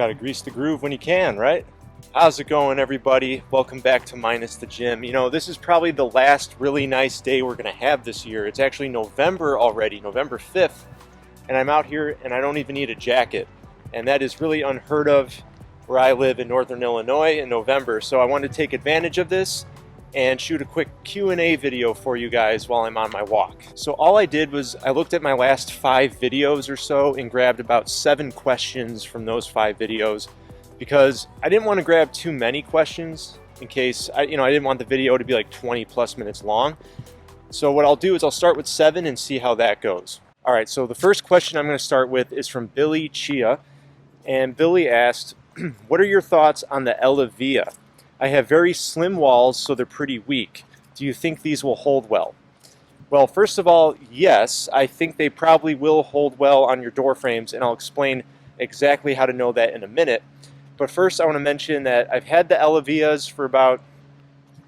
Gotta grease the groove when you can, right? How's it going, everybody? Welcome back to Minus the Gym. You know, this is probably the last really nice day we're gonna have this year. It's actually November already, November 5th, and I'm out here and I don't even need a jacket. And that is really unheard of where I live in Northern Illinois in November. So I wanted to take advantage of this and shoot a quick Q&A video for you guys while I'm on my walk. So all I did was I looked at my last 5 videos or so and grabbed about 7 questions from those 5 videos because I didn't want to grab too many questions in case I didn't want the video to be like 20 plus minutes long. So what I'll do is I'll start with 7 and see how that goes. All right, so the first question I'm going to start with is from Billy Chia, and Billy asked, what are your thoughts on the Eleviia? I have very slim walls, so they're pretty weak. Do you think these will hold well? Well, first of all, yes, I think they probably will hold well on your door frames, and I'll explain exactly how to know that in a minute. But first, I want to mention that I've had the Eleviias for about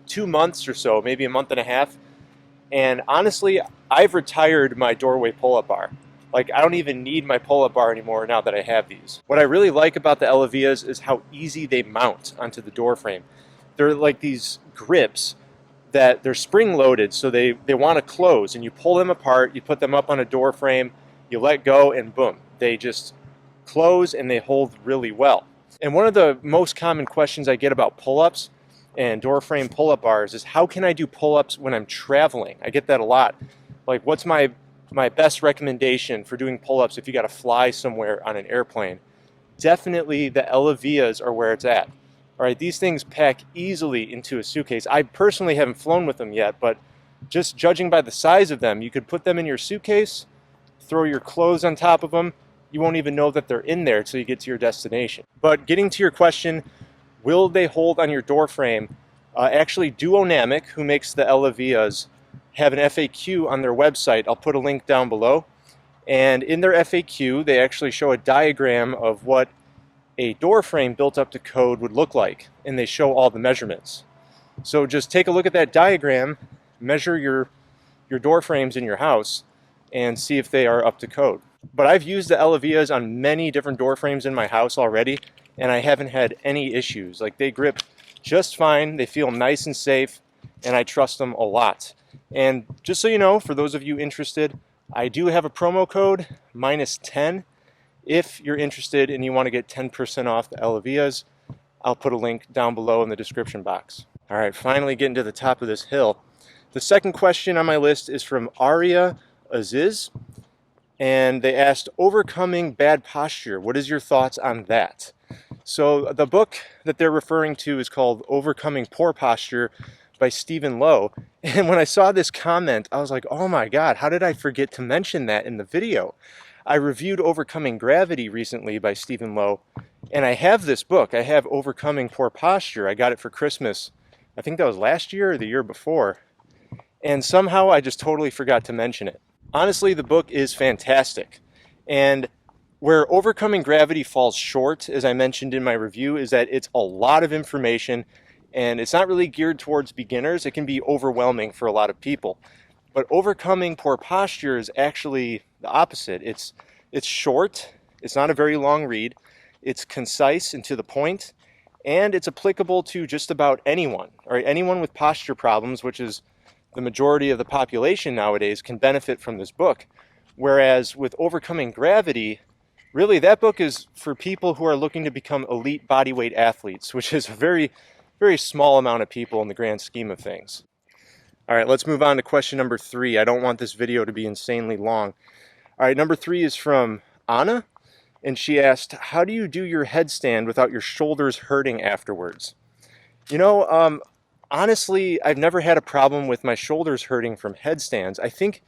2 months or so, maybe a month and a half, and honestly, I've retired my doorway pull-up bar. Like, I don't even need my pull-up bar anymore now that I have these. What I really like about the Eleviias is how easy they mount onto the door frame. They're like these grips that they're spring-loaded, so they want to close, and you pull them apart, you put them up on a door frame, you let go, and boom, they just close and they hold really well. And one of the most common questions I get about pull-ups and door frame pull-up bars is how can I do pull-ups when I'm traveling? I get that a lot. Like, what's my best recommendation for doing pull-ups if you got to fly somewhere on an airplane? Definitely the Eleviias are where it's at. All right, these things pack easily into a suitcase. I personally haven't flown with them yet, but just judging by the size of them, you could put them in your suitcase, throw your clothes on top of them. You won't even know that they're in there until you get to your destination. But getting to your question, will they hold on your door frame? Actually, Duonamic, who makes the Eleviias, have an FAQ on their website. I'll put a link down below. And in their FAQ, they actually show a diagram of what a door frame built up to code would look like, and they show all the measurements. So just take a look at that diagram, measure your door frames in your house, and see if they are up to code. But I've used the Eleviias on many different door frames in my house already, and I haven't had any issues. Like, they grip just fine, they feel nice and safe, and I trust them a lot. And just so you know, for those of you interested, I do have a promo code, -10. If you're interested and you want to get 10% off the Eleviias, I'll put a link down below in the description box. All right, finally getting to the top of this hill. The second question on my list is from Aria Aziz, and they asked, overcoming bad posture, what is your thoughts on that? So the book that they're referring to is called Overcoming Poor Posture by Stephen Lowe. And when I saw this comment, I was like, oh my God, how did I forget to mention that in the video? I reviewed Overcoming Gravity recently by Stephen Lowe, and I have this book. I have Overcoming Poor Posture. I got it for Christmas. I think that was last year or the year before. And somehow I just totally forgot to mention it. Honestly, the book is fantastic. And where Overcoming Gravity falls short, as I mentioned in my review, is that it's a lot of information, and it's not really geared towards beginners. It can be overwhelming for a lot of people. But Overcoming Poor Posture is actually the opposite. It's short, it's not a very long read, it's concise and to the point, and it's applicable to just about anyone, or anyone with posture problems, which is the majority of the population nowadays, can benefit from this book. Whereas with Overcoming Gravity, really that book is for people who are looking to become elite bodyweight athletes, which is a very, very small amount of people in the grand scheme of things. All right, let's move on to question number 3. I don't want this video to be insanely long. All right, number 3 is from Anna, and she asked, how do you do your headstand without your shoulders hurting afterwards? You know, honestly, I've never had a problem with my shoulders hurting from headstands. I think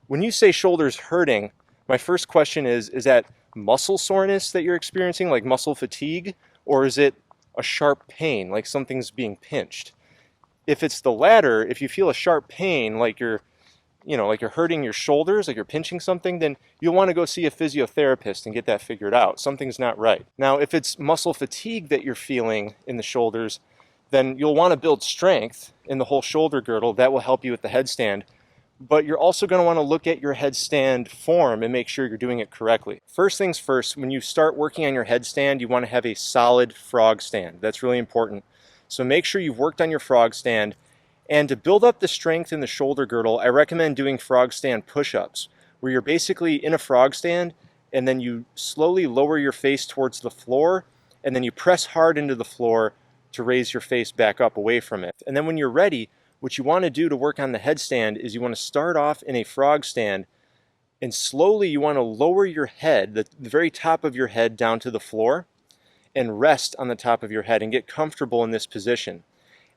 when you say shoulders hurting, my first question is that muscle soreness that you're experiencing, like muscle fatigue, or is it a sharp pain, like something's being pinched? If it's the latter, if you feel a sharp pain, like you're hurting your shoulders, like you're pinching something, then you'll want to go see a physiotherapist and get that figured out. Something's not right. Now, if it's muscle fatigue that you're feeling in the shoulders, then you'll want to build strength in the whole shoulder girdle. That will help you with the headstand. but you're also going to want to look at your headstand form and make sure you're doing it correctly. First things first, when you start working on your headstand, you want to have a solid frog stand. That's really important. So make sure you've worked on your frog stand. And to build up the strength in the shoulder girdle, I recommend doing frog stand push-ups, where you're basically in a frog stand and then you slowly lower your face towards the floor and then you press hard into the floor to raise your face back up away from it. And then when you're ready, what you want to do to work on the headstand is you want to start off in a frog stand and slowly you want to lower your head, the very top of your head, down to the floor and rest on the top of your head and get comfortable in this position.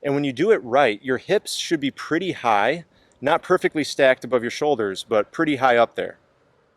And when you do it right, your hips should be pretty high, not perfectly stacked above your shoulders, but pretty high up there.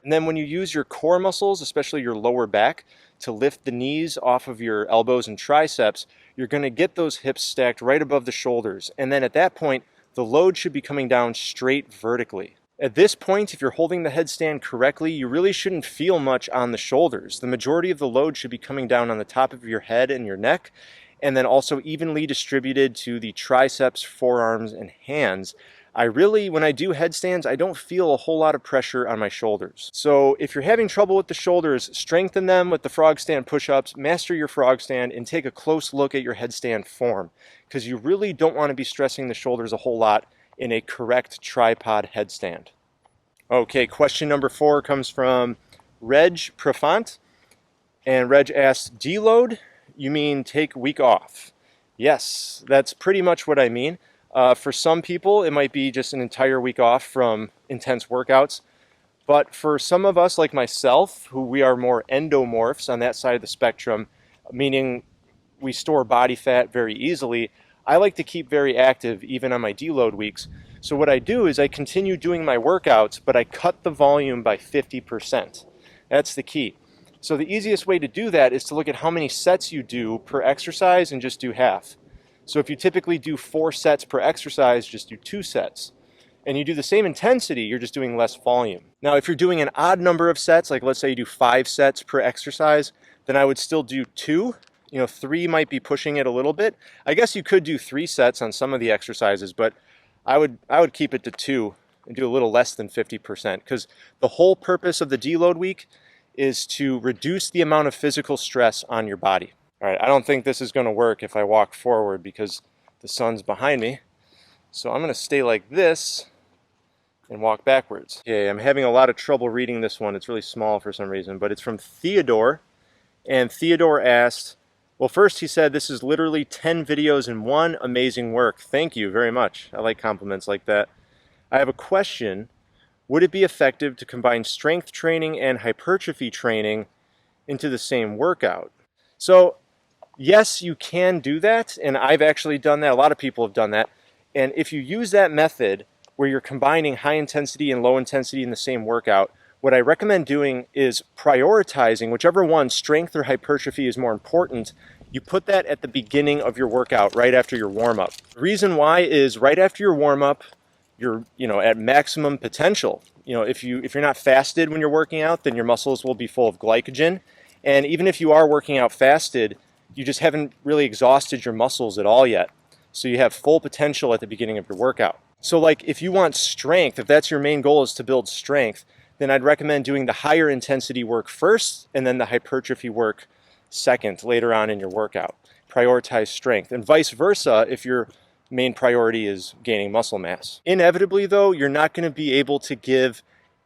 And then when you use your core muscles, especially your lower back, to lift the knees off of your elbows and triceps, you're going to get those hips stacked right above the shoulders. And then at that point, the load should be coming down straight vertically. At this point, if you're holding the headstand correctly, you really shouldn't feel much on the shoulders. The majority of the load should be coming down on the top of your head and your neck, and then also evenly distributed to the triceps, forearms, and hands. When I do headstands, I don't feel a whole lot of pressure on my shoulders. So if you're having trouble with the shoulders, strengthen them with the frog stand push-ups, master your frog stand, and take a close look at your headstand form, because you really don't want to be stressing the shoulders a whole lot in a correct tripod headstand. Okay, question number 4 comes from Reg Profant, and Reg asks, deload? You mean take week off? Yes, that's pretty much what I mean. For some people, it might be just an entire week off from intense workouts. But for some of us, like myself, who we are more endomorphs on that side of the spectrum, meaning we store body fat very easily, I like to keep very active even on my deload weeks. So what I do is I continue doing my workouts, but I cut the volume by 50%. That's the key. So the easiest way to do that is to look at how many sets you do per exercise and just do half. So if you typically do 4 sets per exercise, just do 2 sets. And you do the same intensity, you're just doing less volume. Now, if you're doing an odd number of sets, like let's say you do 5 sets per exercise, then I would still do 2. 3 might be pushing it a little bit. I guess you could do 3 sets on some of the exercises, but I would keep it to 2 and do a little less than 50%, because the whole purpose of the deload week is to reduce the amount of physical stress on your body. All right, I don't think this is going to work if I walk forward because the sun's behind me. So I'm going to stay like this and walk backwards. Okay, I'm having a lot of trouble reading this one. It's really small for some reason, but it's from Theodore. And Theodore asked, well, first he said, this is literally 10 videos in one. Amazing work. Thank you very much. I like compliments like that. I have a question. Would it be effective to combine strength training and hypertrophy training into the same workout? So yes, you can do that, and I've actually done that. A lot of people have done that. And if you use that method where you're combining high intensity and low intensity in the same workout, what I recommend doing is prioritizing whichever one, strength or hypertrophy, is more important. You put that at the beginning of your workout, right after your warm-up. The reason why is right after your warm-up, you're at maximum potential. If you're not fasted when you're working out, then your muscles will be full of glycogen. And even if you are working out fasted, you just haven't really exhausted your muscles at all yet. So you have full potential at the beginning of your workout. So like if you want strength, if that's your main goal is to build strength, then I'd recommend doing the higher intensity work first and then the hypertrophy work second, later on in your workout. Prioritize strength, and vice versa if your main priority is gaining muscle mass. Inevitably though, you're not going to be able to give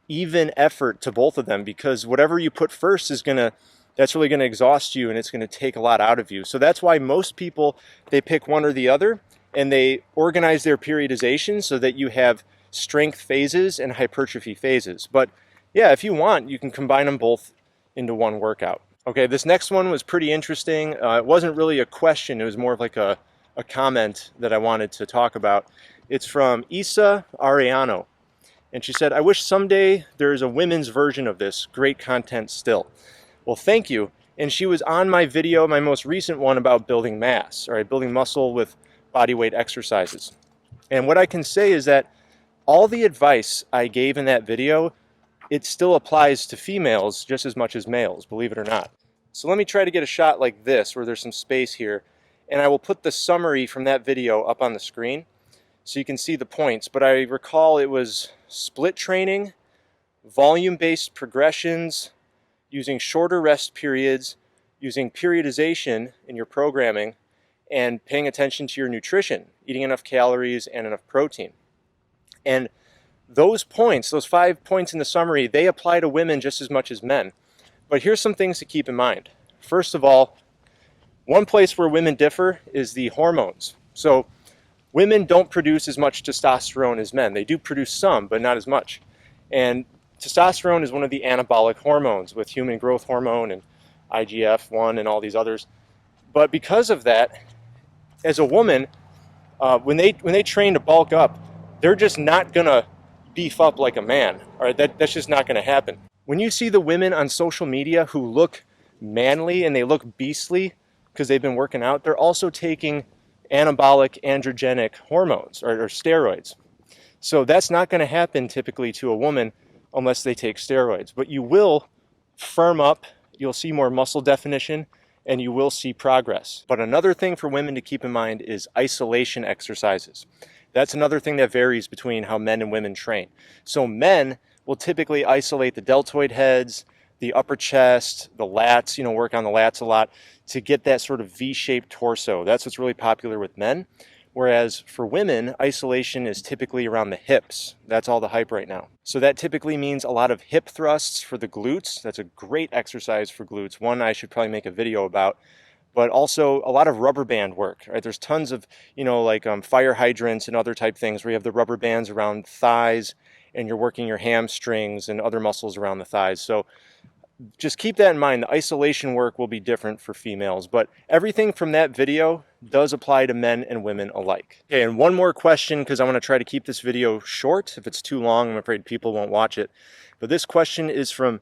even effort to both of them, because whatever you put first that's really going to exhaust you and it's going to take a lot out of you. So that's why most people, they pick one or the other and they organize their periodization so that you have strength phases and hypertrophy phases. But yeah, if you want, you can combine them both into one workout. Okay, this next one was pretty interesting. It wasn't really a question, it was more of like a comment that I wanted to talk about. It's from Isa Ariano. And she said, I wish someday there's a women's version of this. Great content still. Well, thank you. And she was on my video, my most recent one, about building mass, all right, building muscle with body weight exercises. And what I can say is that all the advice I gave in that video, it still applies to females just as much as males, believe it or not. So let me try to get a shot like this where there's some space here, and I will put the summary from that video up on the screen. so you can see the points, but I recall it was split training, volume-based progressions, using shorter rest periods, using periodization in your programming, and paying attention to your nutrition, eating enough calories and enough protein. And those points, those 5 points in the summary, they apply to women just as much as men. But here's some things to keep in mind. First of all, one place where women differ is the hormones. So women don't produce as much testosterone as men. They do produce some, but not as much. And testosterone is one of the anabolic hormones with human growth hormone and IGF-1 and all these others. But because of that, as a woman, when they train to bulk up, they're just not gonna beef up like a man. All right, that's just not gonna happen. When you see the women on social media who look manly and they look beastly because they've been working out, they're also taking anabolic androgenic hormones or steroids. So that's not gonna happen typically to a woman unless they take steroids. But you will firm up, you'll see more muscle definition, and you will see progress. But another thing for women to keep in mind is isolation exercises. That's another thing that varies between how men and women train. So men will typically isolate the deltoid heads, the upper chest, the lats, work on the lats a lot to get that sort of V-shaped torso. That's what's really popular with men. Whereas for women, isolation is typically around the hips. That's all the hype right now. So that typically means a lot of hip thrusts for the glutes. That's a great exercise for glutes. One I should probably make a video about. But also a lot of rubber band work, right? There's tons of, fire hydrants and other type things where you have the rubber bands around thighs and you're working your hamstrings and other muscles around the thighs. So just keep that in mind. The isolation work will be different for females, but everything from that video does apply to men and women alike. Okay, and one more question, because I want to try to keep this video short. If it's too long, I'm afraid people won't watch it. But this question is from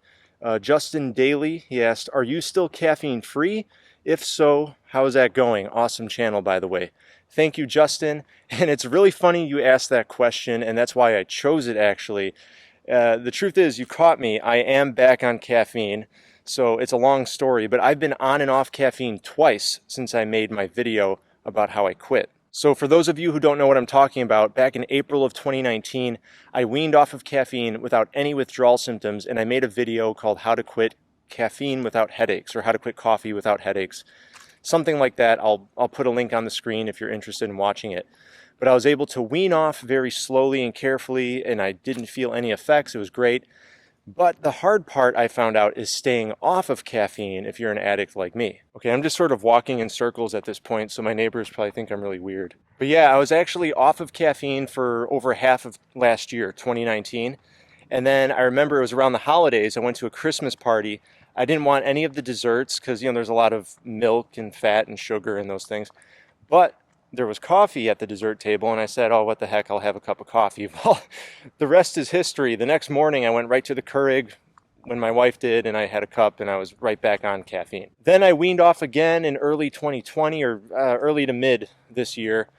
Justin Daly. He asked, are you still caffeine free? If so, how is that going? Awesome channel, by the way. Thank you, Justin. And it's really funny you asked that question, and that's why I chose it, actually. The truth is, you caught me. I am back on caffeine, so it's a long story, but I've been on and off caffeine twice since I made my video about how I quit. So for those of you who don't know what I'm talking about, back in April of 2019, I weaned off of caffeine without any withdrawal symptoms, and I made a video called How to Quit Caffeine Without Headaches, or How to Quit Coffee Without Headaches. Something like that. I'll put a link on the screen if you're interested in watching it. But I was able to wean off very slowly and carefully, and I didn't feel any effects. It was great. But the hard part I found out is staying off of caffeine if you're an addict like me. Okay, I'm just sort of walking in circles at this point, so my neighbors probably think I'm really weird. But yeah, I was actually off of caffeine for over half of last year, 2019. And then I remember it was around the holidays. I went to a Christmas party. I didn't want any of the desserts because, there's a lot of milk and fat and sugar and those things. But there was coffee at the dessert table, and I said, oh, what the heck, I'll have a cup of coffee. Well, the rest is history. The next morning, I went right to the Keurig when my wife did, and I had a cup, and I was right back on caffeine. Then I weaned off again in early 2020, or early to mid this year,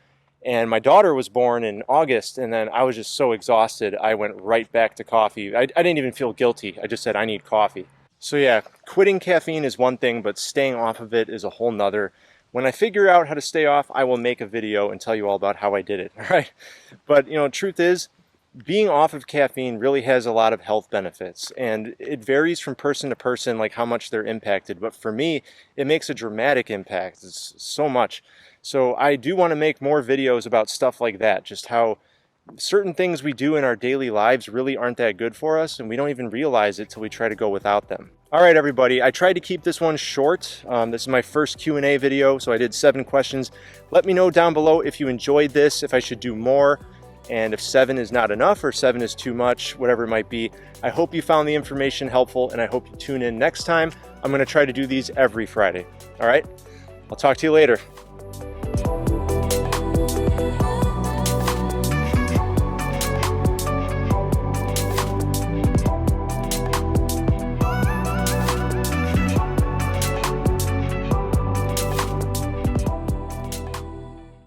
and my daughter was born in August, and then I was just so exhausted, I went right back to coffee. I didn't even feel guilty. I just said, I need coffee. So yeah, quitting caffeine is one thing, but staying off of it is a whole nother. When I figure out how to stay off, I will make a video and tell you all about how I did it, all right? But, truth is, being off of caffeine really has a lot of health benefits, and it varies from person to person, like how much they're impacted. But for me, it makes a dramatic impact. It's so much. So I do want to make more videos about stuff like that, just how certain things we do in our daily lives really aren't that good for us, and we don't even realize it till we try to go without them. All right, everybody, I tried to keep this one short. This is my first Q&A video, so I did 7 questions. Let me know down below if you enjoyed this, if I should do more, and if 7 is not enough or 7 is too much, whatever it might be. I hope you found the information helpful, and I hope you tune in next time. I'm going to try to do these every Friday. All right? I'll talk to you later.